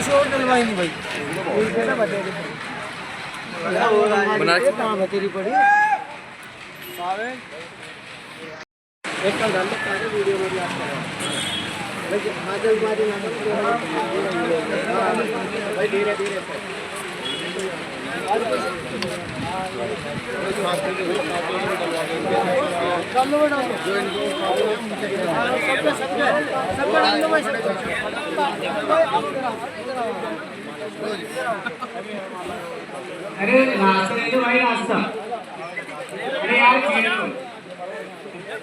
कुछ और डलवाएंगे भाई बना के तेरी पड़ी एक कल डाल ले वीडियो में भी आप भाई धीरे धीरे अरे रास्ता ले लो भाई रास्ता। अरे यार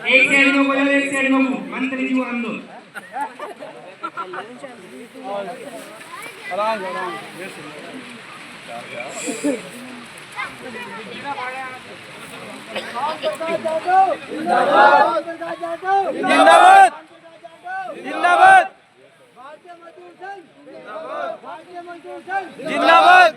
एक साइड में बोलो एक साइड में मंत्री जी वो हम दो आराम आराम जिंदाबाद जिंदाबाद जिंदाबाद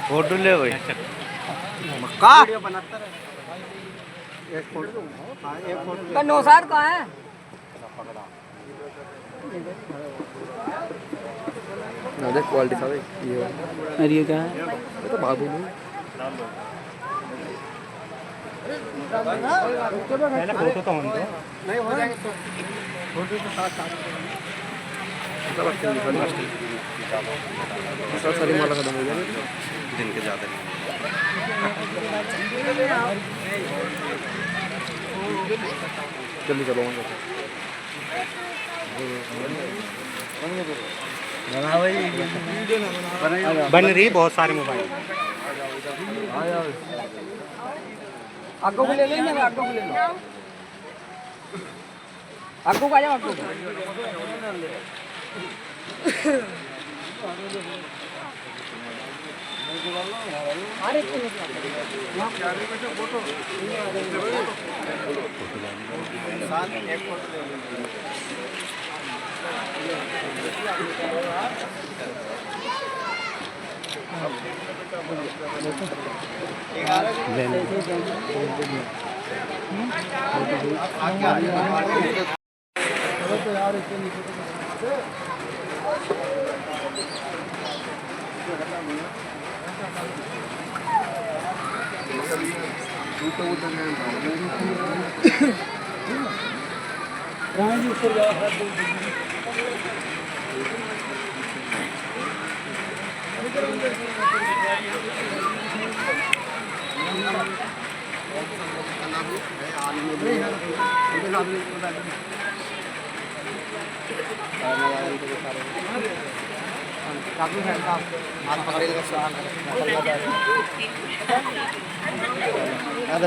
फोटो ले भाई मक्का एक फोटो नौसाद कहाँ है? देख क्वालिटी था भाई ये अरे ये क्या है? ये तो बाबू नहीं पहले फोटो तो होने दो नहीं हो जाएगा तो फोटो के साथ साथ सब अच्छे सब सारी माला खत्म हो गया दिन के ज़्यादा जल्दी चलो बन रही बहुत सारे मोबाइल आगो को ले लेंगे आगो को ले लो आगो को आ जाओ आगो अरे फोटो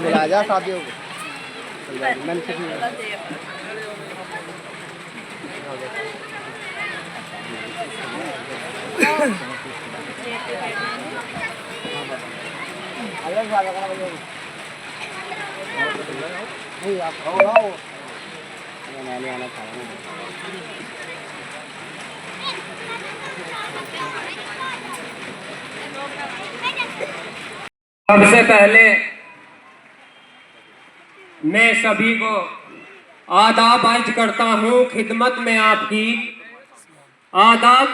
बुला जा शादियों को नहीं आप आओ मैंने आना था सबसे पहले मैं सभी को आदाब अर्ज करता हूँ खिदमत में आपकी आदाब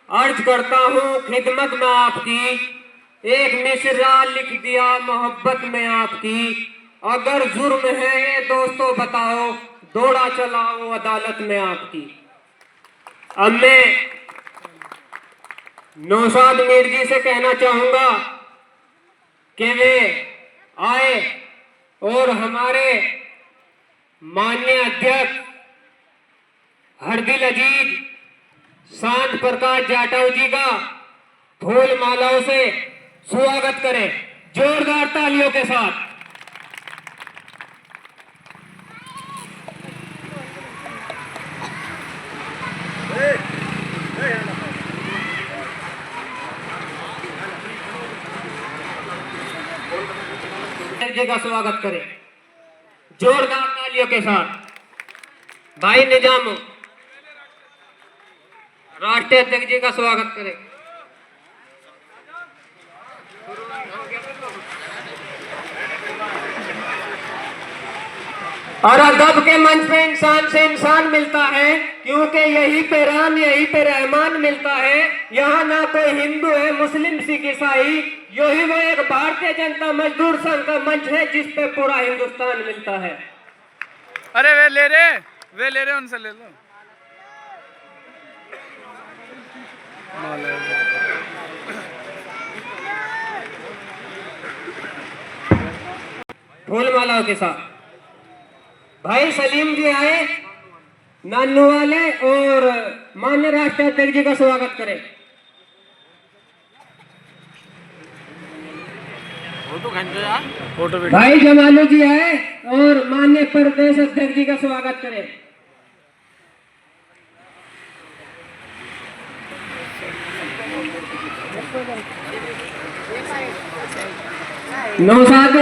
अर्ज करता हूँ खिदमत में आपकी एक मिसरा लिख दिया मोहब्बत में आपकी अगर जुर्म है ये दोस्तों बताओ दौड़ा चलाओ अदालत में आपकी। अब मैं नौशाद मीर जी से कहना चाहूंगा कि वे आए और हमारे माननीय अध्यक्ष हरदिल अजीज शांत प्रकाश जाटव जी का फूल मालाओं से स्वागत करें जोरदार तालियों के साथ। जी का स्वागत करें जोरदार तालियों के साथ। भाई निजाम राष्ट्रीय अध्यक्ष जी का स्वागत करें। और अदब के मंच पे इंसान से इंसान मिलता है, क्योंकि यही पे राम यही पे रहमान मिलता है। यहाँ ना कोई हिंदू है, मुस्लिम, सिख, ईसाई, यही वो एक भारतीय जनता मजदूर संघ का मंच है जिस पे पूरा हिंदुस्तान मिलता है। अरे वे ले रहे उनसे ले लो। फूल मालाओं के साथ भाई सलीम जी आए, नानू वाले, और माननीय राष्ट्रीय अध्यक्ष जी का स्वागत करें। फोटो भाई जमालू जी आए और माननीय प्रदेश अध्यक्ष जी का स्वागत करें। नौशाद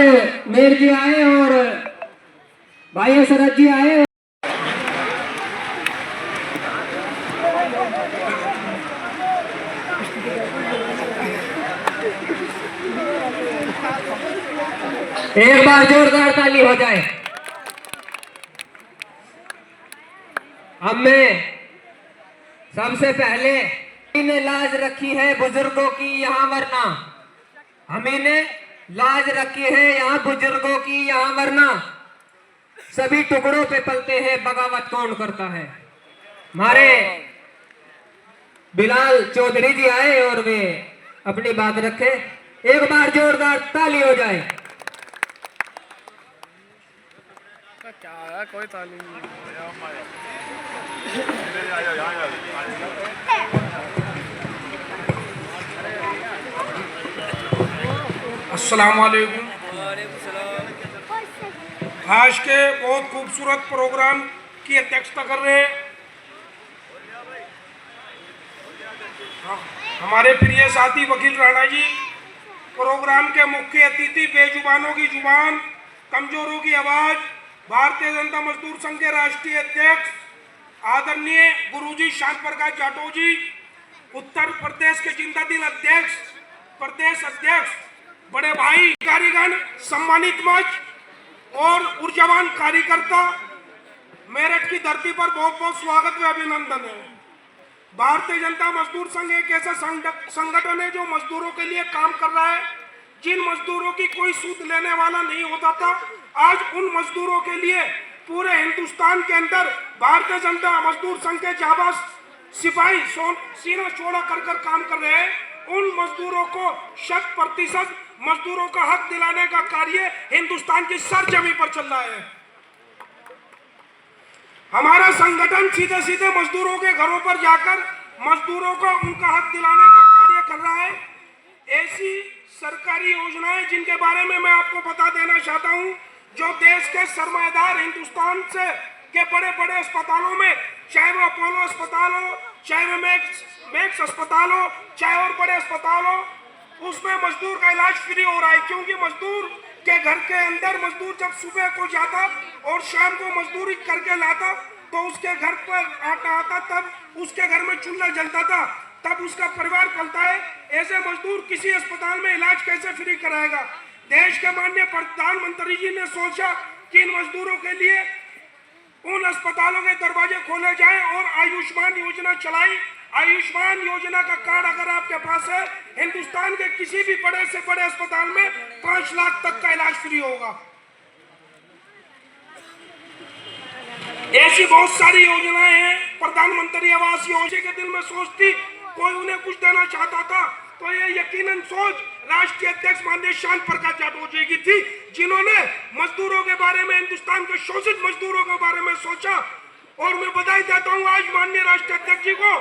मेर जी आए और भाई शरद जी आए। एक बार जोरदार ताली हो जाए। हमें सबसे पहले ने लाज रखी है बुजुर्गों की यहाँ वरना, हमें ने लाज रखी है यहाँ बुजुर्गों की यहाँ वरना, सभी टुकड़ों पे पलते हैं बगावत कौन करता है। हमारे बिलाल चौधरी जी आए और वे अपनी बात रखे। एक बार जोरदार ताली हो जाए। क्या है, कोई तालीम नहीं। अस्सलाम वालेकुम। आज के बहुत खूबसूरत प्रोग्राम की अध्यक्षता कर रहे हैं हमारे प्रिय साथी वकील राणा जी। प्रोग्राम के मुख्य अतिथि बेजुबानों की जुबान, कमजोरों की आवाज, भारतीय जनता मजदूर संघ के राष्ट्रीय अध्यक्ष आदरणीय गुरुजी श्याम प्रकाश जाटव जी, उत्तर प्रदेश के जिंदा दिल अध्यक्ष, प्रदेश अध्यक्ष, बड़े भाई कारीगण, सम्मानित मंच और ऊर्जावान कार्यकर्ता, मेरठ की धरती पर बहुत बहुत स्वागत व अभिनंदन है। भारतीय जनता मजदूर संघ एक ऐसा संगठन है जो मजदूरों के लिए काम कर रहा है। जिन मजदूरों की कोई सूद लेने वाला नहीं होता था, आज उन मजदूरों के लिए पूरे हिंदुस्तान के अंदर भारतीय जनता मजदूर संघ के जाबाज सिपाही सीना चौड़ा कर काम कर रहे हैं। उन मजदूरों को 100% मजदूरों का हक दिलाने का कार्य हिंदुस्तान की सरजमी पर चल रहा है। हमारा संगठन सीधे सीधे मजदूरों के घरों पर जाकर मजदूरों को उनका हक दिलाने का कार्य कर रहा है। ऐसी सरकारी योजनाएं जिनके बारे में मैं आपको बता देना चाहता हूं, जो देश के सरमाएदार हिंदुस्तान से के बड़े बड़े अस्पतालों में, चाहे वो अपोलो अस्पताल हो, चाहे वो मैक्स अस्पताल हो, चाहे और बड़े अस्पताल हो, उसमें मजदूर का इलाज फ्री हो रहा है। क्योंकि मजदूर के घर के अंदर मजदूर जब सुबह को जाता और शाम को मजदूरी करके लाता, तो उसके घर पर आटा आता, तब उसके घर में चूल्हा जलता था, तब उसका परिवार पलता है। ऐसे मजदूर किसी अस्पताल में इलाज कैसे फ्री कराएगा? देश के माननीय प्रधानमंत्री जी ने सोचा कि इन मजदूरों के लिए उन अस्पतालों के दरवाजे खोले जाएं और आयुष्मान योजना चलाई। आयुष्मान योजना का कार्ड अगर आपके पास है, हिंदुस्तान के किसी भी बड़े से बड़े अस्पताल में 5 लाख तक का इलाज फ्री होगा। ऐसी बहुत सारी योजनाएं हैं। प्रधानमंत्री आवास योजना के दिल में सोच थी, कोई उन्हें कुछ देना चाहता था, तो ये यकीनन सोच राष्ट्रीय अध्यक्ष माननीय श्याम प्रकाश जाटव जी की थी, जिन्होंने मजदूरों के बारे में, हिंदुस्तान के शोषित मजदूरों के बारे में सोचा। और मैं बधाई देता हूं आज माननीय राष्ट्रीय अध्यक्ष जी को।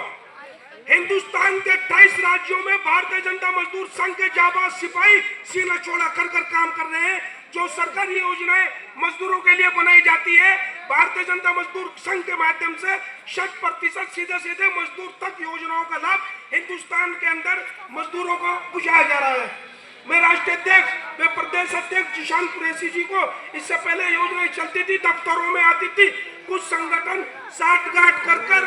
हिंदुस्तान के 28 राज्यों में भारतीय जनता मजदूर संघ के जाबाज सिपाही सीना चौड़ा कर काम कर रहे हैं। जो सरकारी योजनाएं मजदूरों के लिए बनाई जाती है, भारतीय जनता मजदूर संघ के माध्यम से 100% सीधे सीधे मजदूर तक योजनाओं का लाभ हिंदुस्तान के अंदर मजदूरों को पहुंचाया जा रहा है। मैं राष्ट्रीय अध्यक्ष, मैं प्रदेश अध्यक्ष जिशान कुरैशी जी को इससे पहले योजना चलती थी, दफ्तरों में आती थी, कुछ संगठन साठगांठ कर कर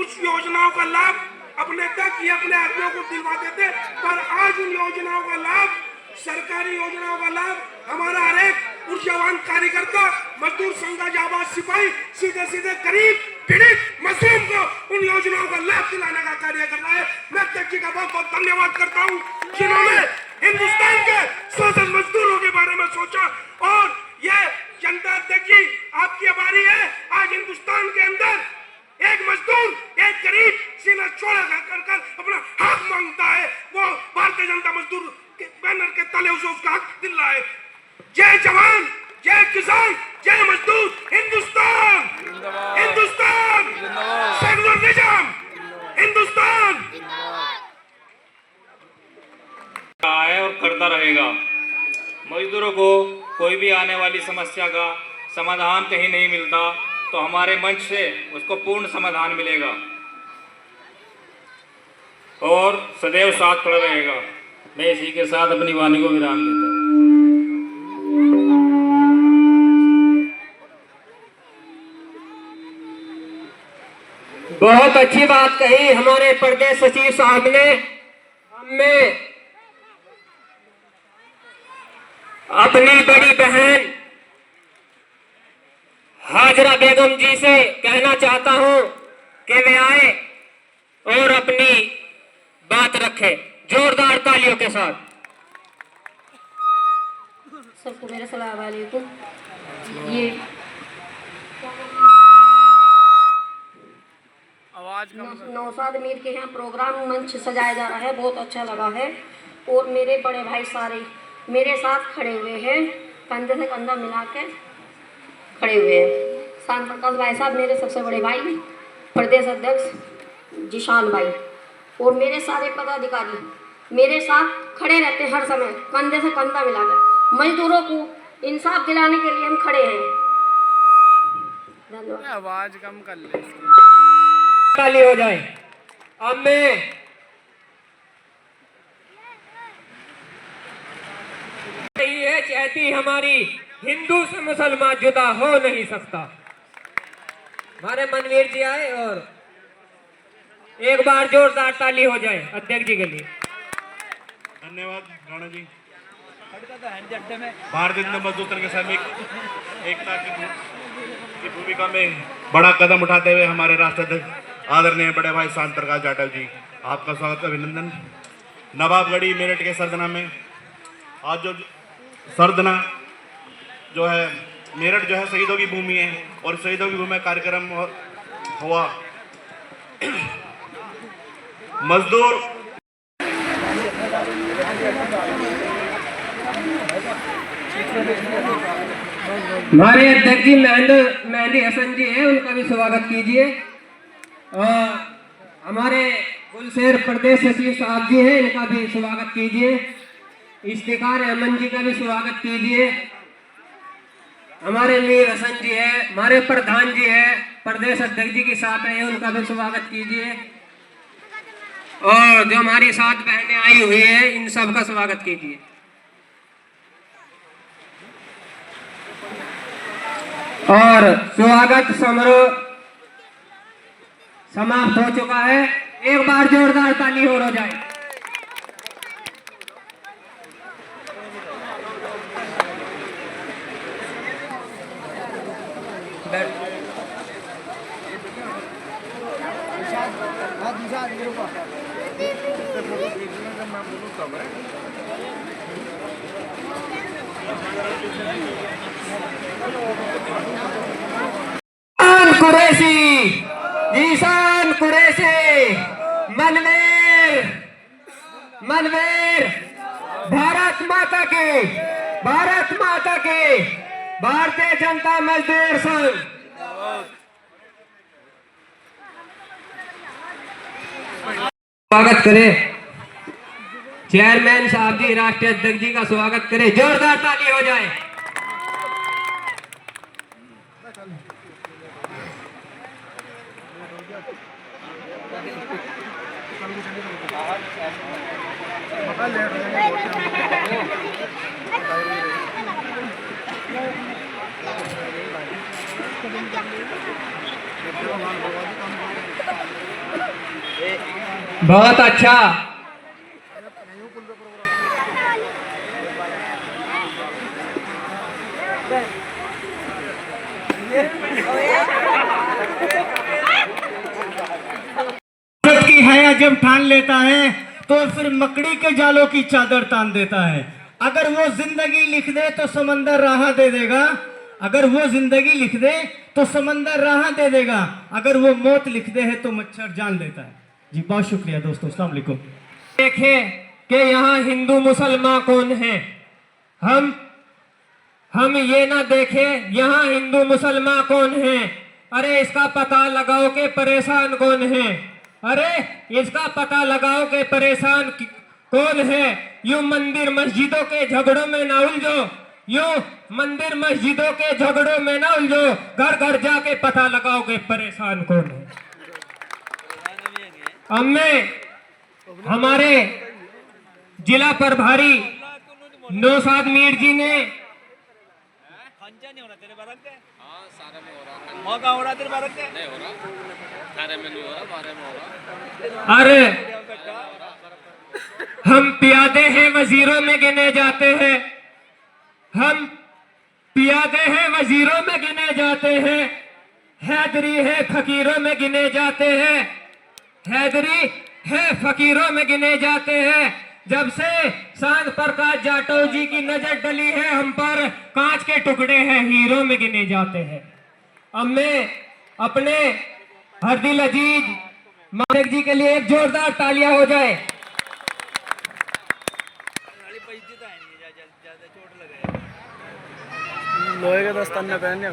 उस योजनाओं का लाभ अपने तक या अपने आदमियों को दिलवाते थे, पर आज उन योजनाओं का लाभ, सरकारी योजनाओं का लाभ हमारा हर एक ऊर्जावान कार्यकर्ता, मजदूर संघ जाबाज सिपाही सीधे सीधे गरीब पीड़ित मजदूर को उन योजनाओं का लाभ दिलाने का कार्य कर रहा है। मैं अध्यक्ष जी का बहुत बहुत धन्यवाद करता हूँ जिन्होंने हिंदुस्तान के शोषित मजदूरों के बारे में सोचा। और ये जनता अध्यक्ष जी आपकी बारी है। आज हिंदुस्तान के अंदर एक मजदूर, एक गरीब सीना चौड़ा कर अपना हक मांगता है, वो भारतीय जनता मजदूर के बैनर के तले उसे उसका हक दिल रहा है। जय जवान, जय किसान, जय मजदूर, हिंदुस्तान, हिंदुस्तान, सेकुलर निजाम, हिंदुस्तान है और करता रहेगा। मजदूरों को कोई भी आने वाली समस्या का समाधान कहीं नहीं मिलता, तो हमारे मंच से उसको पूर्ण समाधान मिलेगा और सदैव साथ खड़ा रहेगा। मैं इसी के साथ अपनी वाणी को विराम देता हूँ। बहुत अच्छी बात कही हमारे प्रदेश सचिव साहब ने। मैं अपनी बड़ी बहन हाजरा बेगम जी से कहना चाहता हूं कि वे आए और अपनी बात रखें जोरदार तालियों के साथ। सबको मेरा सलाम वालेकुम। ये नौशाद मीर के यहाँ प्रोग्राम मंच सजाया जा रहा है, बहुत अच्छा लगा है। और मेरे बड़े भाई सारे मेरे साथ खड़े हुए हैं, कंधे से कंधा मिला के खड़े हुए हैं। शान प्रकाश भाई साहब मेरे सबसे बड़े भाई, प्रदेश अध्यक्ष जिशान भाई और मेरे सारे पदाधिकारी मेरे साथ खड़े रहते हैं हर समय, कंधे से कंधा मिलाकर। मजदूरों को इंसाफ दिलाने के लिए हम खड़े हैं। धन्यवाद। आवाज कम कर ले, ताली हो जाए। अब मैं नहीं है चाहती हमारी हिंदू से मुसलमान जुदा हो नहीं सकता। हमारे मनवीर जी आए और एक बार जोरदार ताली हो जाए अध्यक्ष जी के लिए। धन्यवाद राणा जी। भारतीय जनता मजदूर संघ के श्रमिक एकता की भूमिका में बड़ा कदम उठाते हुए हमारे राष्ट्राध्यक्ष आदरणीय बड़े भाई शान प्रकाश जाटव जी, आपका स्वागत, अभिनंदन। नवाबगढ़ी मेरठ के सरदना में आज जो सरदना जो है मेरठ जो है शहीदों की भूमि है और शहीदों की भूमि में कार्यक्रम हुआ। मजदूर हमारे अध्यक्ष जी मेहंदी हसन जी हैं, उनका भी स्वागत कीजिए। हमारे गुलशेर प्रदेश सचिव साहब जी हैं, इनका भी स्वागत कीजिए। इफ्तिकार अहमद जी का भी स्वागत कीजिए। हमारे मीर हसन जी है, हमारे प्रधान जी है, प्रदेश अध्यक्ष जी के साथ है, उनका भी स्वागत कीजिए। और जो हमारी 7 बहनें आई हुई है, इन सब का स्वागत कीजिए। और स्वागत समारोह समाप्त हो चुका है। एक बार जोरदार ताली और हो जाए। कुरैशी, जीशान कुरैशी, मनवीर, मनवीर, भारत माता की, भारत माता की, भारतीय जनता मजदूर संघ। स्वागत करें चेयरमैन साहब जी, राष्ट्रीय अध्यक्ष जी का स्वागत करें। जोरदार ताली हो जाए। मकान लेट बहुत अच्छा। की हया जब ठान लेता है तो फिर मकड़ी के जालों की चादर तान देता है। अगर वो जिंदगी लिख दे तो समंदर राह दे देगा, अगर वो जिंदगी लिख दे तो समंदर राह दे देगा, अगर वो मौत लिख दे है तो मच्छर जान लेता है। जी बहुत शुक्रिया दोस्तों, अस्सलाम वालेकुम। देखें कि यहाँ हिंदू मुसलमान कौन है, हम ये ना देखें यहाँ हिंदू मुसलमान कौन है। अरे इसका पता लगाओ कि परेशान कौन है, अरे इसका पता लगाओ कि परेशान कौन है। यूं मंदिर मस्जिदों के झगड़ों में ना उलझो, यूं मंदिर मस्जिदों के झगड़ों में ना उलझो, घर घर जाके पता लगाओ कि परेशान कौन है। हमें हमारे जिला प्रभारी नौशाद मीर जी ने अरे हम प्यादे हैं वजीरों में गिने जाते हैं, हम प्यादे हैं वजीरों में गिने जाते हैं, हैदरी है फकीरों में गिने जाते हैं, हैदरी है फकीरों में गिने जाते हैं। जब से सांत प्रकाश जाटव जी की नजर डली है हम पर, कांच के टुकड़े हैं हीरों में गिने जाते हैं। अब मैं अपने हरदिल अजीज मालिक जी के लिए एक जोरदार तालियां हो जाए। लोहे के दस्ताने पहने,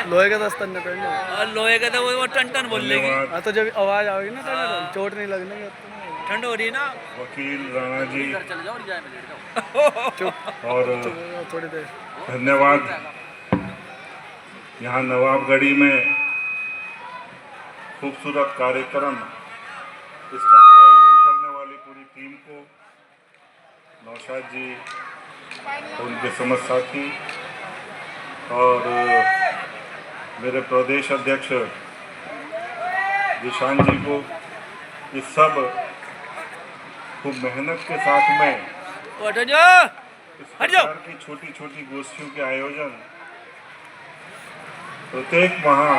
लोहे के दस्ताने पहने, और लोहे का तो वो टन टन बोल लेगी। हाँ तो जब आवाज आएगी ना तो चोट नहीं लगने की। ठंड हो रही है ना। वकील राणा जी चुप और थोड़ी देर धन्यवाद। यहाँ नवाबगढ़ी में खूबसूरत कार्यक्रम, इसका आयोजन करने वाली पूरी टीम को, नौशाद जी और उनके समझ साथी और मेरे प्रदेश अध्यक्ष जिशान जी को, ये सब खूब मेहनत के साथ में इस प्रकार की छोटी छोटी गोष्ठियों के आयोजन प्रत्येक माह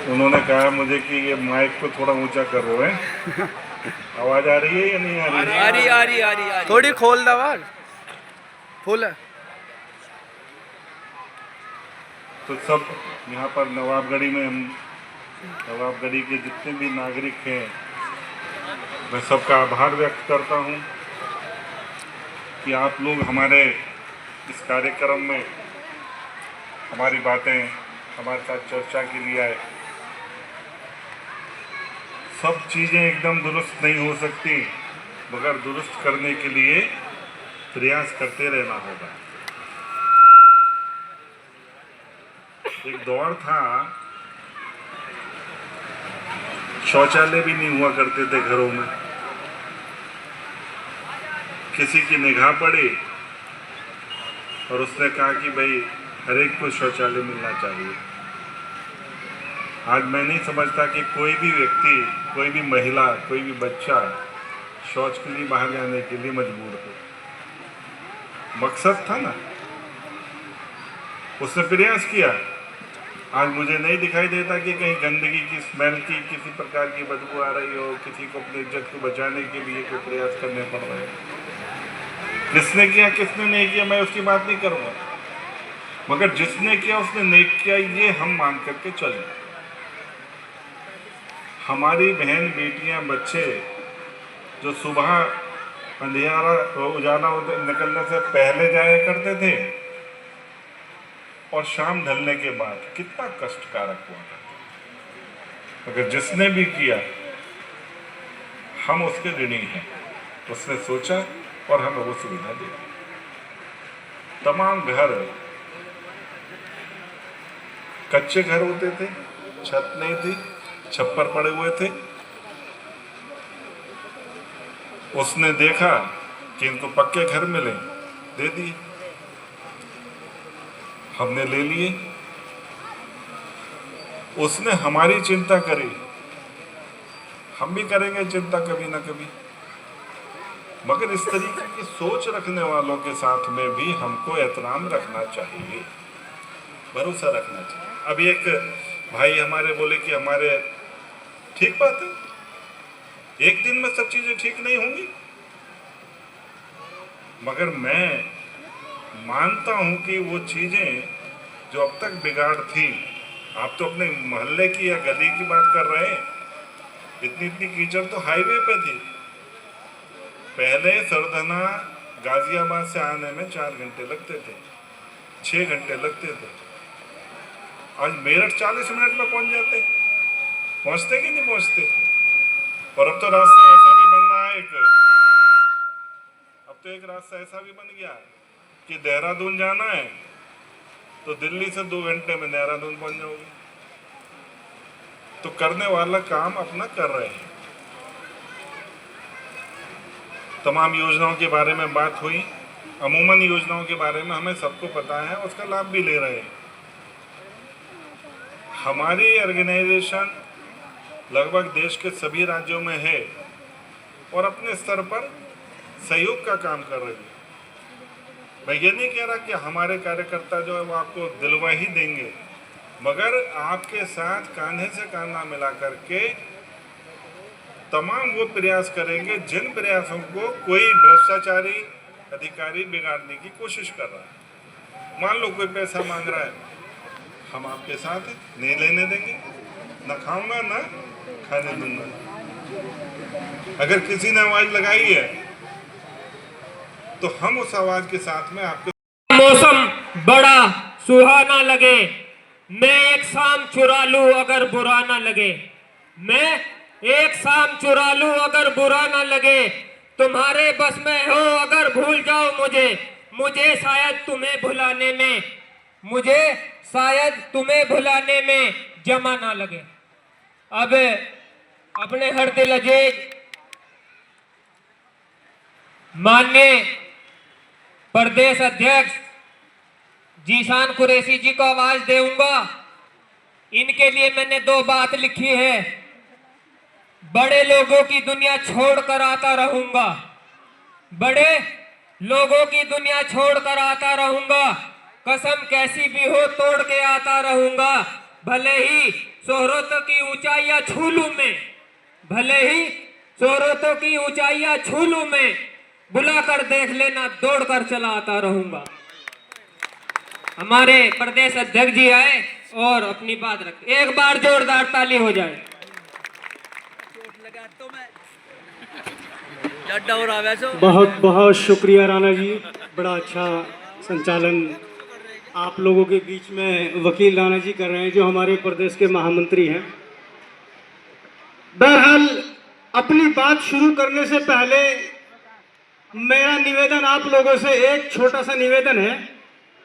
उन्होंने कहा मुझे कि ये माइक को थोड़ा ऊंचा कर रहे हैं। आवाज आ रही है या नहीं आ रही? आ रही थोड़ी खोल आवाज फुल है। तो सब यहाँ पर नवाबगढ़ी में, हम नवाबगढ़ी के जितने भी नागरिक हैं, मैं सबका आभार व्यक्त करता हूँ कि आप लोग हमारे इस कार्यक्रम में हमारी बातें हमारे साथ चर्चा के लिए आए। सब चीज़ें एकदम दुरुस्त नहीं हो सकती, मगर दुरुस्त करने के लिए प्रयास करते रहना होगा। एक दौर था, शौचालय भी नहीं हुआ करते थे घरों में, किसी की निगाह पड़ी और उसने कहा कि भाई हर एक को शौचालय मिलना चाहिए। आज मैं नहीं समझता कि कोई भी व्यक्ति, कोई भी महिला, कोई भी बच्चा शौच के लिए बाहर जाने के लिए मजबूर हो। मकसद था ना, उसने प्रयास किया। आज मुझे नहीं दिखाई देता कि कहीं गंदगी की स्मेल की किसी प्रकार की बदबू आ रही हो, किसी को अपनी इज्जत को बचाने के लिए कोई प्रयास करने पड़ रहे हैं। किसने किया किसने नहीं किया मैं उसकी बात नहीं करूँगा, मगर जिसने किया उसने नहीं किया ये हम मान करके चलें। हमारी बहन बेटियां बच्चे जो सुबह अंधियारा उजाला निकलने से पहले जाया करते थे और शाम ढलने के बाद, कितना कष्टकारक हुआ था। अगर जिसने भी किया हम उसके ऋणी हैं। उसने सोचा और हमें वो सुविधा दी। तमाम घर कच्चे घर होते थे, छत नहीं थी, छप्पर पड़े हुए थे। उसने देखा कि इनको पक्के घर मिले, दे दिए, हमने ले लिए। उसने हमारी चिंता करी, हम भी करेंगे चिंता कभी ना कभी। मगर इस तरीके की सोच रखने वालों के साथ में भी हमको एहतराम रखना चाहिए, भरोसा रखना चाहिए। अभी एक भाई हमारे बोले कि हमारे, ठीक बात है, एक दिन में सब चीजें ठीक नहीं होंगी, मगर मैं मानता हूं कि वो चीजें जो अब तक बिगाड़ थी, आप तो अपने मोहल्ले की या गली की बात कर रहे हैं, इतनी इतनी कीचड़ तो हाईवे पे थी। पहले सरधना गाजियाबाद से आने में 4 घंटे लगते थे, 6 घंटे लगते थे। आज मेरठ 40 मिनट में पहुंच जाते, पहुंचते कि नहीं पहुंचते। और अब तो रास्ता ऐसा भी बन रहा है, अब तो एक रास्ता ऐसा भी बन गया कि देहरादून जाना है तो दिल्ली से 2 घंटे में देहरादून पहुंच जाओगे। तो करने वाला काम अपना कर रहे हैं। तमाम योजनाओं के बारे में बात हुई। अमूमन योजनाओं के बारे में हमें सबको पता है, उसका लाभ भी ले रहे हैं। हमारी ऑर्गेनाइजेशन लगभग देश के सभी राज्यों में है और अपने स्तर पर सहयोग का काम कर रही है। मैं ये नहीं कह रहा कि हमारे कार्यकर्ता जो है वो आपको दिलवा ही देंगे, मगर आपके साथ कांधे से कांधा मिला करके तमाम वो प्रयास करेंगे जिन प्रयासों को कोई भ्रष्टाचारी अधिकारी बिगाड़ने की कोशिश कर रहा है। मान लो कोई पैसा मांग रहा है, हम आपके साथ हैं, नहीं लेने देंगे, ना खाऊंगा ना खाने दूंगा। अगर किसी ने आवाज लगाई है तो हम उस आवाज के साथ में आपके मौसम बड़ा सुहाना लगे, मैं एक शाम चुरा लूं अगर बुरा ना लगे, मैं एक शाम चुरा लूं अगर बुरा ना लगे, तुम्हारे बस में हो अगर भूल जाओ मुझे, मुझे शायद तुम्हें भुलाने में, मुझे शायद तुम्हें भुलाने में जमा ना लगे। अब अपने हर दिल अजीज माननीय प्रदेश अध्यक्ष जीशान कुरैशी जी को आवाज दूंगा। इनके लिए मैंने 2 बात लिखी है। बड़े लोगों की दुनिया छोड़कर आता रहूंगा, बड़े लोगों की दुनिया छोड़कर आता रहूंगा, कसम कैसी भी हो तोड़ के आता रहूंगा, भले ही शोहरतों की ऊंचाइयां छू लूं मैं, भले ही शोहरतों की ऊंचाइयां छू लूं मैं, बुलाकर देख लेना दौड़कर चला आता रहूंगा। हमारे प्रदेश अध्यक्ष जी आए और अपनी बात रखे, एक बार जोरदार ताली हो जाए। बहुत बहुत शुक्रिया राणा जी, बड़ा अच्छा संचालन आप लोगों के बीच में वकील राणा जी कर रहे हैं जो हमारे प्रदेश के महामंत्री हैं। बहरहाल अपनी बात शुरू करने से पहले मेरा निवेदन आप लोगों से, एक छोटा सा निवेदन है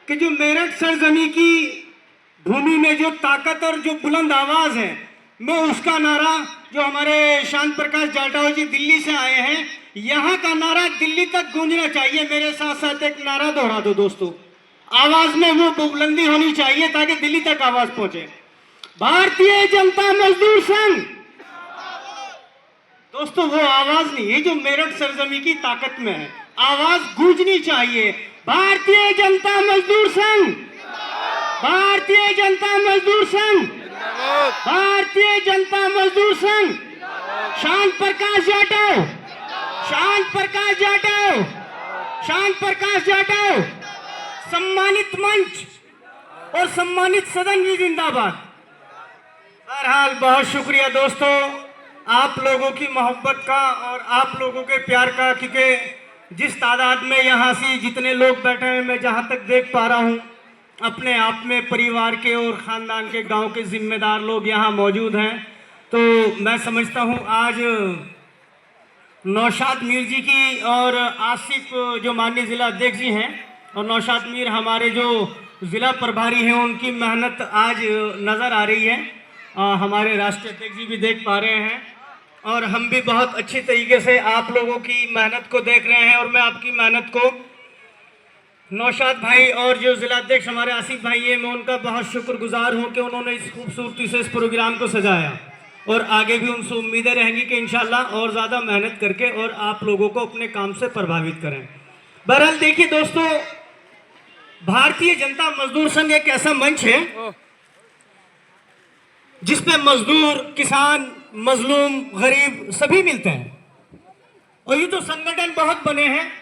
कि जो मेरठ सरजमी की भूमि में जो ताकत और जो बुलंद आवाज है, मैं उसका नारा जो हमारे शांत प्रकाश जाटव जी दिल्ली से आए हैं, यहाँ का नारा दिल्ली तक गूंजना चाहिए। मेरे साथ साथ एक नारा दोहरा दो दोस्तों, आवाज में वो बुलंदी होनी चाहिए ताकि दिल्ली तक आवाज पहुंचे। भारतीय जनता मजदूर संघ, दोस्तों वो आवाज नहीं है जो मेरठ सरजमी की ताकत में है, आवाज गूंजनी चाहिए। भारतीय जनता मजदूर संघ, भारतीय जनता मजदूर संघ, भारतीय जनता मजदूर संघ, शांत प्रकाश जाटव, शांत प्रकाश जाटव, शांत प्रकाश जाटव, सम्मानित मंच और सम्मानित सदन भी जिंदाबाद। बहरहाल बहुत शुक्रिया दोस्तों आप लोगों की मोहब्बत का और आप लोगों के प्यार का, क्योंकि जिस तादाद में यहाँ से जितने लोग बैठे हैं, मैं जहाँ तक देख पा रहा हूँ अपने आप में परिवार के और ख़ानदान के, गांव के जिम्मेदार लोग यहाँ मौजूद हैं। तो मैं समझता हूँ आज नौशाद मीर जी की और आसिफ जो माननीय ज़िला अध्यक्ष जी हैं और नौशाद मीर हमारे जो ज़िला प्रभारी हैं, उनकी मेहनत आज नज़र आ रही है। हमारे राष्ट्रीय अध्यक्ष जी भी देख पा रहे हैं और हम भी बहुत अच्छी तरीके से आप लोगों की मेहनत को देख रहे हैं। और मैं आपकी मेहनत को, नौशाद भाई और जो ज़िला अध्यक्ष हमारे आसिफ भाई हैं, मैं उनका बहुत शुक्रगुजार हूं कि उन्होंने इस खूबसूरती से इस प्रोग्राम को सजाया और आगे भी उनसे उम्मीदें रहेंगी कि इंशाल्लाह और ज़्यादा मेहनत करके और आप लोगों को अपने काम से प्रभावित करें। बहरहाल देखिए दोस्तों, भारतीय जनता मजदूर संघ एक ऐसा मंच है जिसपे मजदूर, किसान, मजलूम, गरीब सभी मिलते हैं। और ये तो संगठन बहुत बने हैं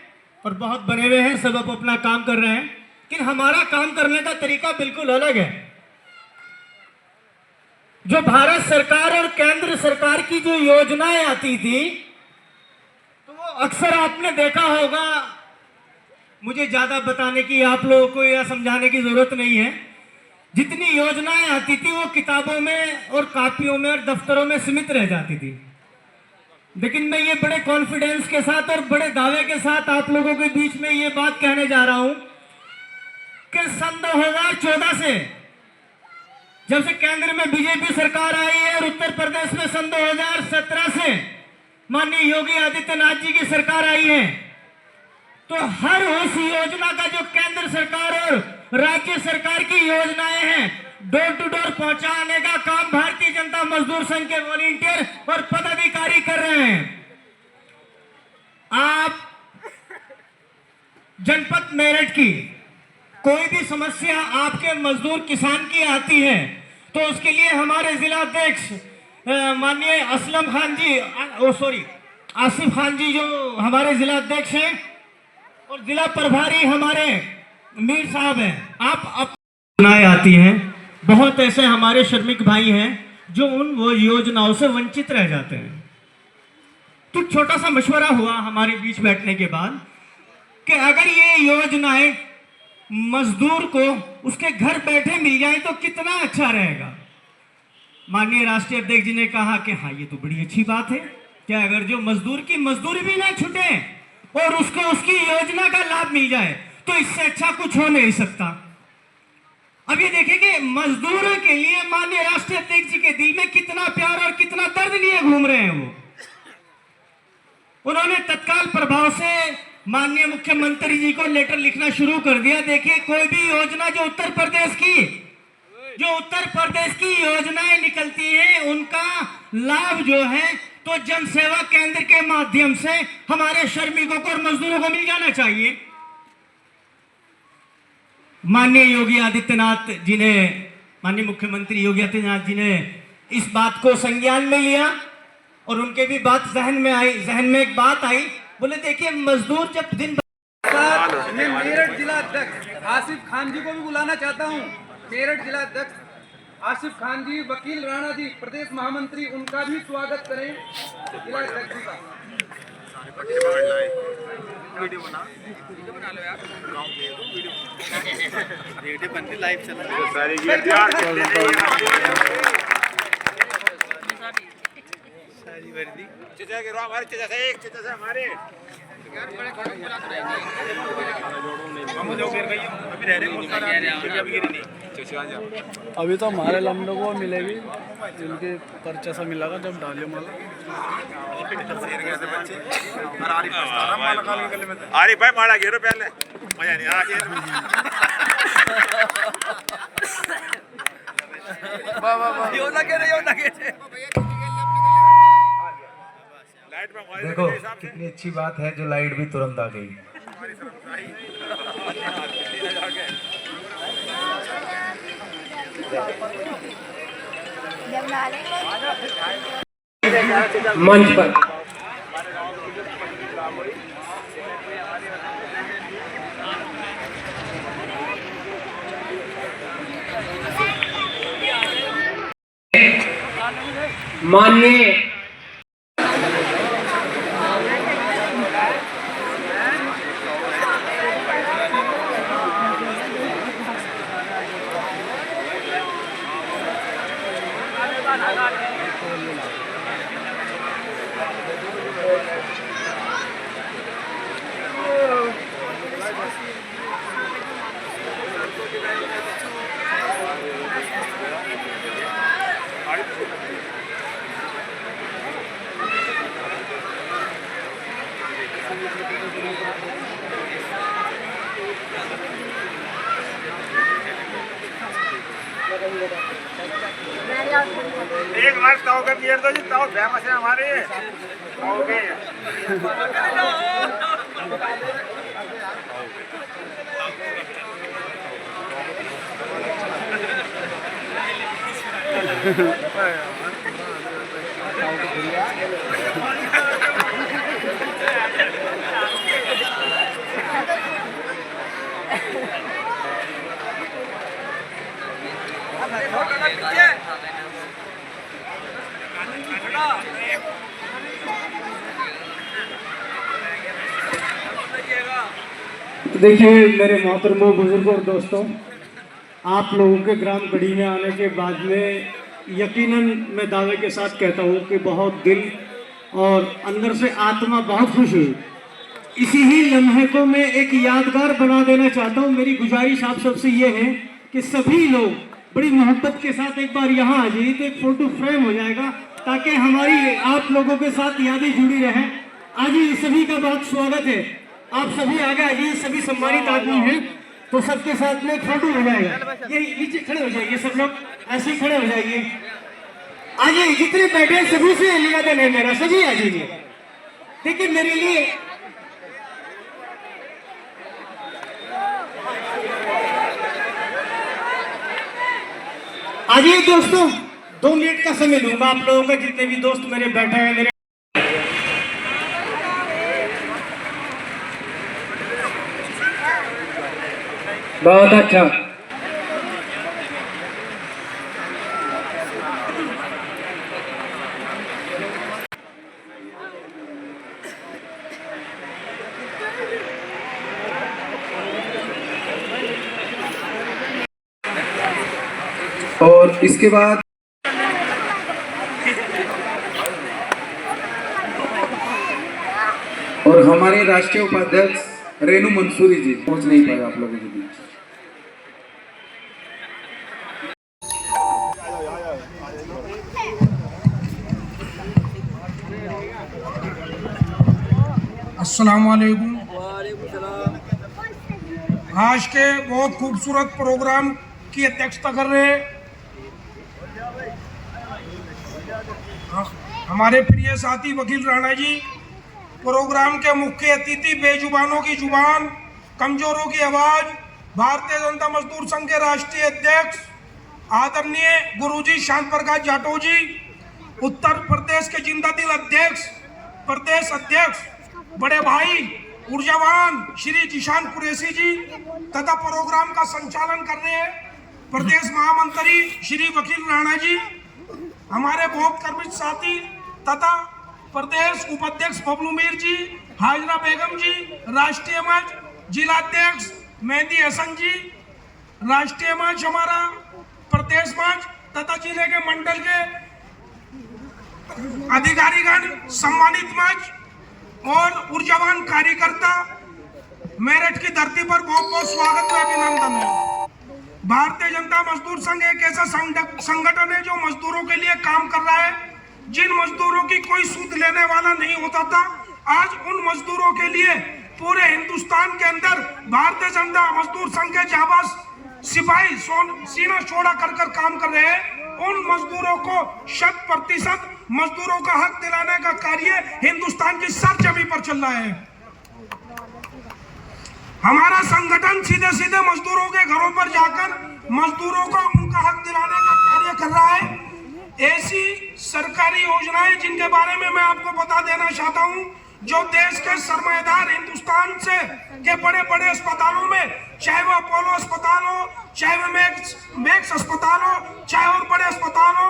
और बहुत बने हुए हैं, सब अपना काम कर रहे हैं, लेकिन हमारा काम करने का तरीका बिल्कुल अलग है। जो भारत सरकार और केंद्र सरकार की जो योजनाएं आती थी, तो वो अक्सर आपने देखा होगा, मुझे ज्यादा बताने की, आप लोगों को या समझाने की जरूरत नहीं है। जितनी योजनाएं आती थी वो किताबों में और कापियों में और दफ्तरों में सीमित रह जाती थी। लेकिन मैं ये बड़े कॉन्फिडेंस के साथ और बड़े दावे के साथ आप लोगों के बीच में ये बात कहने जा रहा हूं कि सन 2014 से, जब से केंद्र में बीजेपी सरकार आई है और उत्तर प्रदेश में सन 2017 से माननीय योगी आदित्यनाथ जी की सरकार आई है, तो हर उस योजना का जो केंद्र सरकार और राज्य सरकार की योजनाएं हैं, डोर टू डोर पहुंचाने का काम भारतीय जनता मजदूर संघ के वॉलंटियर और पदाधिकारी कर रहे हैं। आप जनपद मेरठ की कोई भी समस्या आपके मजदूर किसान की आती है, तो उसके लिए हमारे जिला अध्यक्ष माननीय असलम खान जी, आसिफ खान जी जो हमारे जिला अध्यक्ष हैं, और जिला प्रभारी हमारे मीर साहब हैं, आप योजनाएं आती हैं। बहुत ऐसे हमारे श्रमिक भाई हैं जो वो योजनाओं से वंचित रह जाते हैं। तो छोटा सा मशवरा हुआ हमारे बीच बैठने के बाद कि अगर ये योजनाएं मजदूर को उसके घर बैठे मिल जाए तो कितना अच्छा रहेगा। माननीय राष्ट्रीय अध्यक्ष जी ने कहा कि हाँ, ये तो बड़ी अच्छी बात है कि अगर जो मजदूर की मजदूरी भी ना छूटे और उसको उसकी योजना का लाभ मिल जाए, तो इससे अच्छा कुछ हो नहीं सकता। अब ये देखिए कि मजदूरों के लिए माननीय राष्ट्रीय अध्यक्ष जी के दिल में कितना प्यार और कितना दर्द लिए घूम रहे हैं वो। उन्होंने तत्काल प्रभाव से माननीय मुख्यमंत्री जी को लेटर लिखना शुरू कर दिया। देखिए, कोई भी योजना जो उत्तर प्रदेश की योजनाएं निकलती हैं, उनका लाभ जो है तो जन सेवा केंद्र के माध्यम से हमारे श्रमिकों को और मजदूरों को मिल जाना चाहिए। माननीय योगी आदित्यनाथ जी ने, माननीय मुख्यमंत्री योगी आदित्यनाथ जी ने इस बात को संज्ञान में लिया और उनके भी बात जहन में एक बात आई। बोले देखिए, मजदूर जब दिन मैं मेरठ जिला अध्यक्ष आसिफ खान जी को भी बुलाना चाहता हूं। मेरठ जिला अध्यक्ष आसिफ खान जी, वकील राणा जी, प्रदेश महामंत्री, उनका भी स्वागत करें जिला अध्यक्ष जी का। वीडियो बना लो यार, वीडियो बनती लाइव चल रही है सारी वर्दी चचा के हमारे चचा से एक चचा से हमारे यार बड़े खड़े बुला तो रहेंगे हम जो गिर गई अभी रह रहे अभी गिरी नहीं चचा जा। अभी तो हमारे लमडों को मिलेगी, जिनके पर्चा सा मिलेगा जब डालियो माला। आरिफ भाई माला घेरो पहले मजा नहीं आ यो लगे रे देखो कितनी अच्छी बात है जो लाइट भी तुरंत आ गई। मंच पर माननीय एक लाख ताऊ का बियर दो जी, ताऊ फेमस है हमारे ताऊ के। देखिए मेरे मोहतरमों, बुजुर्गों और दोस्तों, आप लोगों के ग्राम गढ़ी में आने के बाद में यकीनन मैं दावे के साथ कहता हूँ कि बहुत दिल और अंदर से आत्मा बहुत खुश हुई। इसी ही लम्हे को मैं एक यादगार बना देना चाहता हूँ। मेरी गुजारिश आप सबसे ये है कि सभी लोग बड़ी मोहब्बत के साथ एक बार यहाँ आ जाइए, तो एक फोटो फ्रेम हो जाएगा, ताकि हमारी आप लोगों के साथ यादें जुड़ी रहें। आज ही सभी का बहुत स्वागत है, आप सभी आगे आ जाइए, सभी सम्मानित आदमी हैं, तो सबके साथ में एक फोटो हो जाएगा। ये नीचे खड़े हो जाइए, सब लोग ऐसे ही खड़े हो जाइए। आइए, जितने बैठे हैं सभी से निवेदन है मेरा, सभी आ जाइए। देखिए मेरे लिए आइए दोस्तों, 2 मिनट का समय लूंगा आप लोगों का, जितने भी दोस्त मेरे बैठे हैं मेरे। बहुत अच्छा। और इसके बाद और हमारे राष्ट्रीय उपाध्यक्ष रेणु मंसूरी जी पहुंच नहीं पाए आप लोगों के बीच। अस्सलाम वालेकुम। आज के बहुत खूबसूरत प्रोग्राम की अध्यक्षता कर रहे हमारे प्रिय साथी वकील राणा जी, प्रोग्राम के मुख्य अतिथि बेजुबानों की जुबान, कमजोरों की आवाज, भारतीय जनता मजदूर संघ के राष्ट्रीय अध्यक्ष आदरणीय गुरुजी शांत प्रकाश जाटव जी, उत्तर प्रदेश के जिंदा दिल अध्यक्ष प्रदेश अध्यक्ष बड़े भाई ऊर्जावान श्री जिशान कुरैशी जी तथा प्रोग्राम का संचालन कर रहे हैं प्रदेश महामंत्री श्री वकील राणा जी, हमारे बहुत कर्मित साथी तथा प्रदेश उपाध्यक्ष बबलू मीर जी, हाजरा बेगम जी, राष्ट्रीय मंच जिलाध्यक्ष मेहदी हसन जी, राष्ट्रीय मंच हमारा प्रदेश मंच तथा जिले के मंडल के अधिकारीगण, सम्मानित मंच और ऊर्जावान कार्यकर्ता, मेरठ की धरती पर बहुत बहुत स्वागत और अभिनंदन है। भारतीय जनता मजदूर संघ एक ऐसा संगठन है जो मजदूरों के लिए काम कर रहा है। जिन मजदूरों की कोई सूद लेने वाला नहीं होता था, आज उन मजदूरों के लिए पूरे हिंदुस्तान के अंदर भारतीय जनता मजदूर संघ के जाबाज सिपाही सीना चौड़ा कर काम कर रहे हैं। उन मजदूरों को 100% मजदूरों का हक दिलाने का कार्य हिंदुस्तान की सरजमी पर चल रहा है। हमारा संगठन सीधे सीधे मजदूरों के घरों पर जाकर मजदूरों को उनका हक दिलाने का कार्य कर रहा है। ऐसी सरकारी योजनाएं जिनके बारे में मैं आपको बता देना चाहता हूं, जो देश के सरमाएदार हिंदुस्तान से के बड़े बड़े अस्पतालों में, चाहे वो अपोलो अस्पताल हो, चाहे वो मैक्स अस्पताल हो, चाहे और बड़े अस्पताल हो,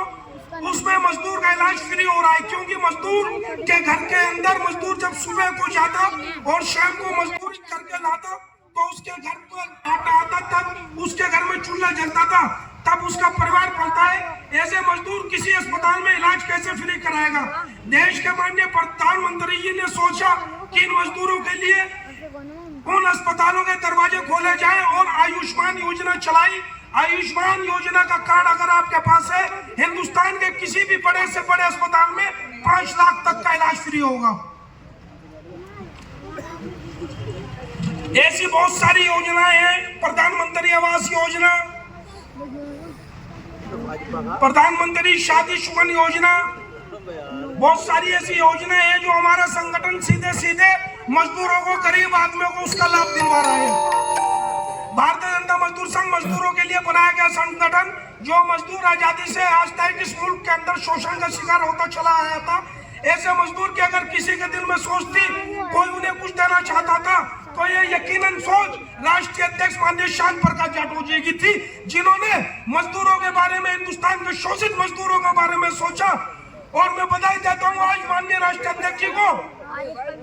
उसमें मजदूर का इलाज फ्री हो रहा है। क्योंकि मजदूर के घर के अंदर मजदूर जब सुबह को जाता और शाम को मजदूरी करके लाता, तो उसके घर पर आटा आता, तब उसके घर में चूल्हा जलता था, तब उसका परिवार पलता है। ऐसे मजदूर किसी अस्पताल में इलाज कैसे फ्री कराएगा? देश के माननीय प्रधानमंत्री जी ने सोचा कि इन मजदूरों के लिए उन अस्पतालों के दरवाजे खोले जाए और आयुष्मान योजना चलाई। आयुष्मान योजना का कार्ड अगर आपके पास है, हिंदुस्तान के किसी भी बड़े से बड़े अस्पताल में 5 लाख तक का इलाज फ्री होगा। ऐसी बहुत सारी योजनाएं हैं, प्रधानमंत्री आवास योजना, प्रधानमंत्री शादी सुमन योजना, बहुत सारी ऐसी योजनाएं हैं जो हमारा संगठन सीधे सीधे मजदूरों को, गरीब आदमियों को उसका लाभ दिलवा रहा है। भारतीय जनता मजदूर संघ मजदूरों के लिए बनाया गया संगठन, जो मजदूर आजादी से आज तक इस मुल्क के अंदर शोषण का शिकार होता चला आया था। ऐसे मजदूर की अगर किसी के दिल में सोच थी, कोई उन्हें कुछ देना चाहता था, तो ये यकीनन सोच राष्ट्रीय अध्यक्ष माननीय श्याम प्रकाश जाटव जी की थी, जिन्होंने मजदूरों के बारे में, हिंदुस्तान के शोषित मजदूरों के बारे में सोचा। और मैं बधाई देता हूँ आज माननीय राष्ट्रीय अध्यक्ष जी को।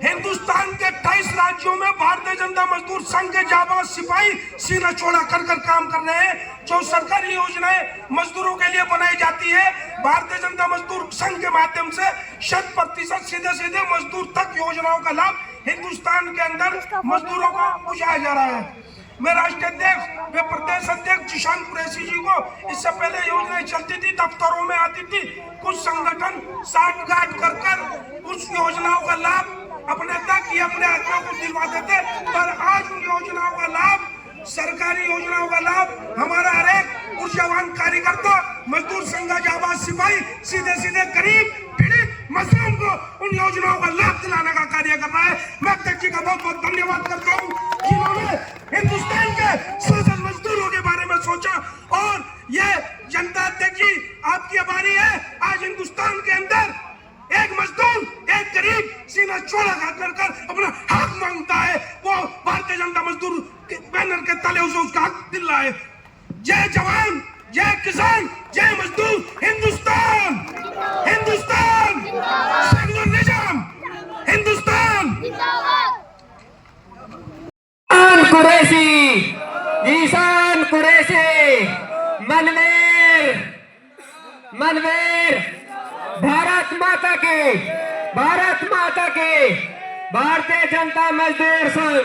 हिंदुस्तान के 28 राज्यों में भारतीय जनता मजदूर संघ के जाबाज सिपाही सीना चौड़ा कर काम कर रहे हैं। जो सरकारी योजनाएं मजदूरों के लिए बनाई जाती है, भारतीय जनता मजदूर संघ के माध्यम से 100% सीधे मजदूर तक योजनाओं का लाभ हिंदुस्तान के अंदर मजदूरों को पहुंचाया जा रहा है। मैं राष्ट्रीय अध्यक्ष व प्रदेश अध्यक्ष जिशान कुरैशी जी को, इससे पहले योजनाएं चलती थी, दफ्तरों में आती थी, कुछ संगठन साठगांठ कर उस योजनाओं का लाभ अपने तक या अपने आत्मा को दिलवा देते, पर आज उन योजनाओं का लाभ, सरकारी योजनाओं का लाभ हमारा हर एक ऊर्जावान कार्यकर्ता, मजदूर संघ जाबाज सिपाही सीधे गरीब पीड़ित मजलूम को उन योजनाओं का लाभ दिलाने का कार्य कर रहा है। मैं अध्यक्ष जी का बहुत धन्यवाद करता हूँ, जिन्होंने हिंदुस्तान के शोषित मजदूरों के बारे में सोचा। और ये जनता अध्यक्ष जी, आपकी बारी है। आज हिंदुस्तान के अंदर एक मजदूर, एक गरीब सीना चौड़ा कर अपना हक मांगता है, वो भारतीय जनता मजदूर के बैनर के तले उसे उसका हक दिल रहा है। जय जवान, जय किसान, जय मजदूर, हिंदुस्तान, हिंदुस्तान, सेकुलर निजाम, हिंदुस्तान। कुरैशी, जिशान कुरैशी, मनवीर, भारत माता की, भारतीय जनता मजदूर संघ।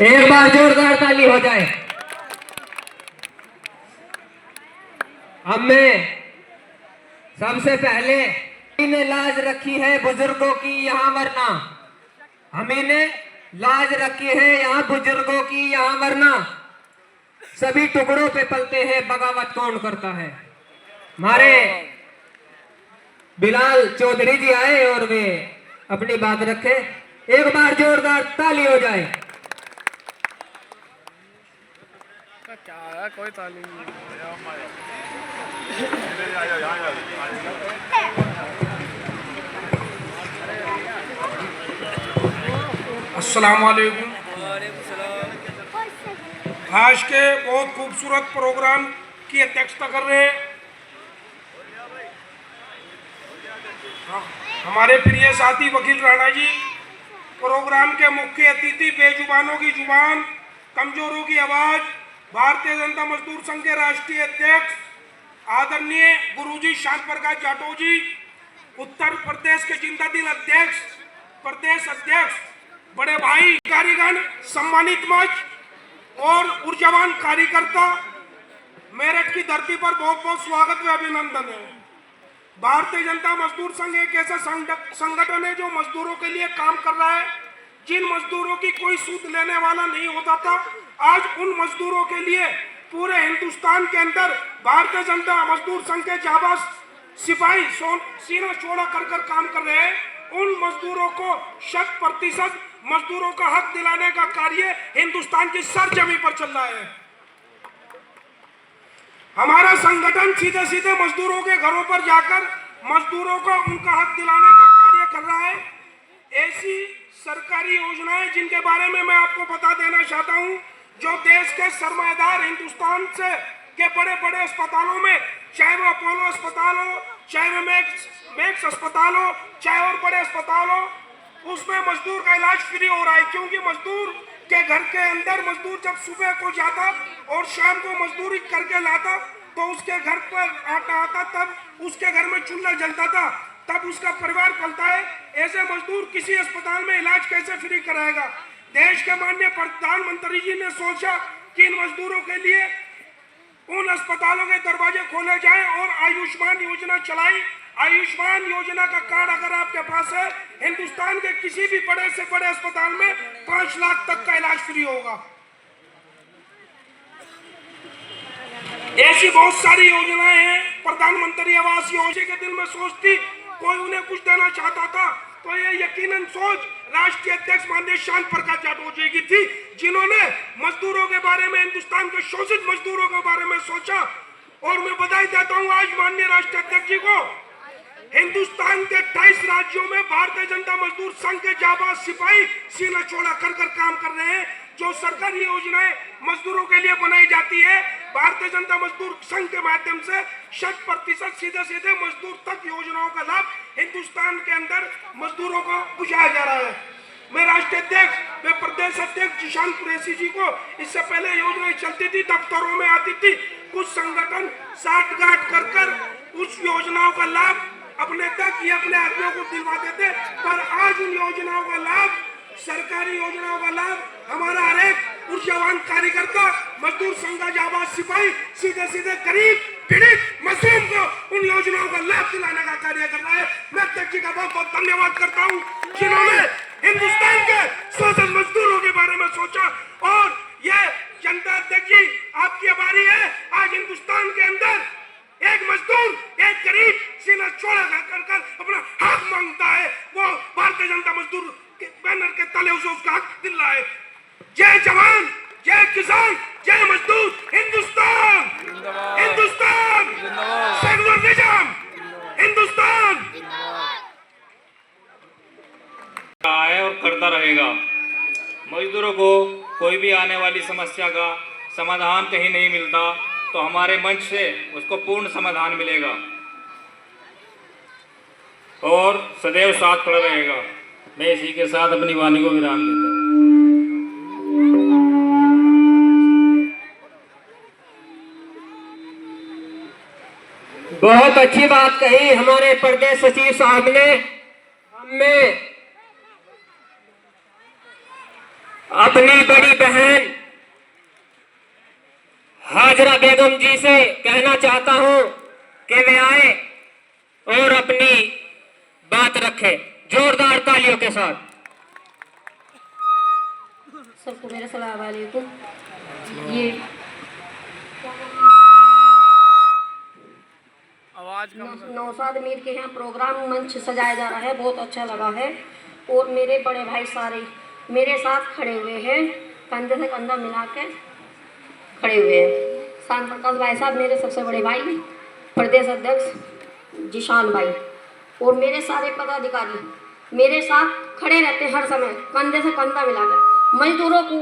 एक बार जोरदार ताली हो जाए। हमें सबसे पहले इन्हें लाज रखी है बुजुर्गों की यहाँ वरना, हमने लाज रखी है यहाँ बुजुर्गों की यहाँ वरना सभी टुकड़ों पे पलते हैं, बगावत कौन करता है। हमारे बिलाल चौधरी जी आए और वे अपनी बात रखे। एक बार जोरदार ताली हो जाए। कोई ताली नहीं। अस्सलाम वालेकुम। आज के बहुत खूबसूरत प्रोग्राम की अध्यक्षता कर रहे हैं हमारे प्रिय साथी वकील राणा जी। प्रोग्राम के मुख्य अतिथि, बेजुबानों की जुबान, कमजोरों की आवाज, भारतीय जनता मजदूर संघ के राष्ट्रीय अध्यक्ष आदरणीय गुरुजी श्याम प्रकाश जाटव जी, उत्तर प्रदेश के जिंदा दिल अध्यक्ष, प्रदेश अध्यक्ष, बड़े भाई कारीगण, सम्मानित मंच और ऊर्जावान कार्यकर्ता, मेरठ की धरती पर बहुत बहुत स्वागत व अभिनंदन है। भारतीय जनता मजदूर संघ एक ऐसा संगठन है जो मजदूरों के लिए काम कर रहा है। जिन मजदूरों की कोई सूद लेने वाला नहीं होता था, आज उन मजदूरों के लिए पूरे हिंदुस्तान के अंदर भारतीय जनता मजदूर संघ के जाबाज सिपाही सीना चौड़ा कर काम कर रहे हैं। उन मजदूरों को 100% मजदूरों का हक दिलाने का कार्य हिंदुस्तान की सरजमी पर चल रहा है। हमारा संगठन सीधे सीधे मजदूरों के घरों पर जाकर मजदूरों को उनका हक दिलाने का कार्य कर रहा है। ऐसी सरकारी योजनाएं जिनके बारे में मैं आपको बता देना चाहता हूं, जो देश के सरमाएदार हिंदुस्तान से के बड़े बड़े अस्पतालों में, चाहे वो अपोलो अस्पताल हो, चाहे वो मैक्स अस्पताल हो, चाहे और बड़े अस्पताल हो, उसमें मजदूर का इलाज फ्री हो रहा है। क्योंकि मजदूर के घर के अंदर मजदूर जब सुबह को जाता और शाम को मजदूरी करके लाता, तो उसके घर पर आटा आता, तब उसके घर में चूल्हा जलता था, तब उसका परिवार पलता है। ऐसे मजदूर किसी अस्पताल में इलाज कैसे फ्री कराएगा? देश के माननीय प्रधानमंत्री जी ने सोचा कि इन मजदूरों के लिए उन अस्पतालों के दरवाजे खोले जाएं और आयुष्मान योजना चलाई। आयुष्मान योजना का कार्ड अगर आपके पास है, हिंदुस्तान के किसी भी बड़े से बड़े अस्पताल में 5 लाख तक का इलाज फ्री होगा। ऐसी बहुत सारी योजनाएं हैं। प्रधानमंत्री आवास योजना के दिल में सोचती कोई उन्हें कुछ देना चाहता था तो ये यकीनन सोच राष्ट्रीय अध्यक्ष माननीय श्याम प्रकाश जाटव जी की थी, जिन्होंने मजदूरों के बारे में, हिंदुस्तान के शोषित मजदूरों के बारे में सोचा। और मैं बधाई देता हूं आज माननीय राष्ट्रीय अध्यक्ष जी को। हिंदुस्तान के 28 राज्यों में भारतीय जनता मजदूर संघ के जाबाज सिपाही सीना चौड़ा कर काम कर रहे हैं। जो सरकारी योजनाएं मजदूरों के लिए बनाई जाती है, भारतीय जनता मजदूर संघ के माध्यम से 100% सीधे मजदूर तक योजनाओं का लाभ हिंदुस्तान के अंदर मजदूरों को पहुंचाया जा रहा है। मैं राष्ट्रीय अध्यक्ष, मैं प्रदेश अध्यक्ष जिशान कुरैशी जी को, इससे पहले योजनाएं चलती थी, दफ्तरों में आती थी, कुछ संगठन साठगांठ कर उस योजनाओं का लाभ अपने तक या अपने आदमियों को दिलवाते थे। पर आज उन योजनाओं का लाभ, सरकारी योजनाओं का लाभ हमारा हर एक ऊर्जावान कार्यकर्ता, मजदूर संघ का जाबाज सिपाही सीधे गरीब पीड़ित मजदूर को उन योजनाओं का लाभ दिलाने का कार्य कर रहा है। मैं अध्यक्ष जी का बहुत बहुत धन्यवाद करता हूँ, जिन्होंने हिंदुस्तान के शोषित मजदूरों के बारे में सोचा। और ये जनता अध्यक्ष जी आपकी आभारी है। आज हिंदुस्तान के अंदर एक मजदूर, एक गरीब सीना चौड़ा कर अपना हक मांगता है, वो भारतीय जनता मजदूर के बैनर के तले उसे उसका हक दिल रहा है। जय जवान, जय किसान, जय मजदूर, हिंदुस्तान हिंदुस्तान, सेकुलर निजाम, हिंदुस्तान है और करता रहेगा। मजदूरों को कोई भी आने वाली समस्या का समाधान कहीं नहीं मिलता तो हमारे मंच से उसको पूर्ण समाधान मिलेगा और सदैव साथ खड़ा रहेगा। मैं इसी के साथ अपनी वाणी को विराम देता हूँ। बहुत अच्छी बात कही हमारे प्रदेश सचिव साहब ने। हमें अपनी बड़ी बहन हाजरा बेगम जी से कहना चाहता हूं कि वे आए और अपनी बात रखें जोरदार तालियों के साथ। सबको मेरा सलाम वालेकुम। ये नौशाद मीर के यहाँ प्रोग्राम मंच सजाया जा रहा है, बहुत अच्छा लगा है। और मेरे बड़े भाई सारे मेरे साथ खड़े हुए हैं, कंधे से कंधा मिला के खड़े हुए हैं। श्याम प्रकाश भाई साहब मेरे सबसे बड़े भाई, प्रदेश अध्यक्ष जिशान भाई और मेरे सारे पदाधिकारी मेरे साथ खड़े रहते हैं हर समय, कंधे से कंधा मिलाकर। मजदूरों को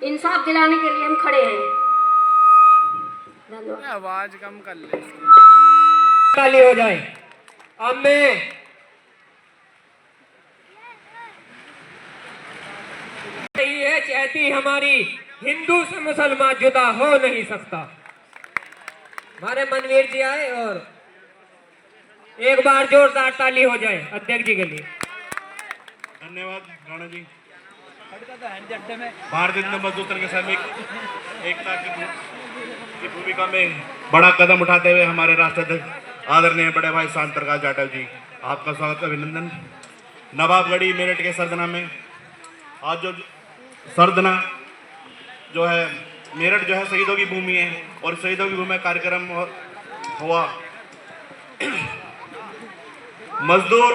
इंसाफ दिलाने के लिए हम खड़े हैं। धन्यवाद। आवाज कम कर ले, ताली हो जाए। अब मैं ये चाहती हमारी हिंदू से मुसलमान जुदा हो नहीं सकता। हमारे मनवीर जी आए और एक बार जोरदार ताली हो जाए अध्यक्ष जी के लिए। धन्यवाद राणा जी। भारतीय जनता मजदूर संघ के श्रमिक एकता की भूमिका में बड़ा कदम उठाते हुए हमारे राष्ट्राध्यक्ष आदरणीय बड़े भाई शांत प्रकाश जाटव जी, आपका स्वागत, अभिनंदन। नवाबगढ़ी मेरठ के सरदना में आज जो सरदना जो है मेरठ जो है शहीदों की भूमि है और शहीदों की भूमि में कार्यक्रम हुआ। मजदूर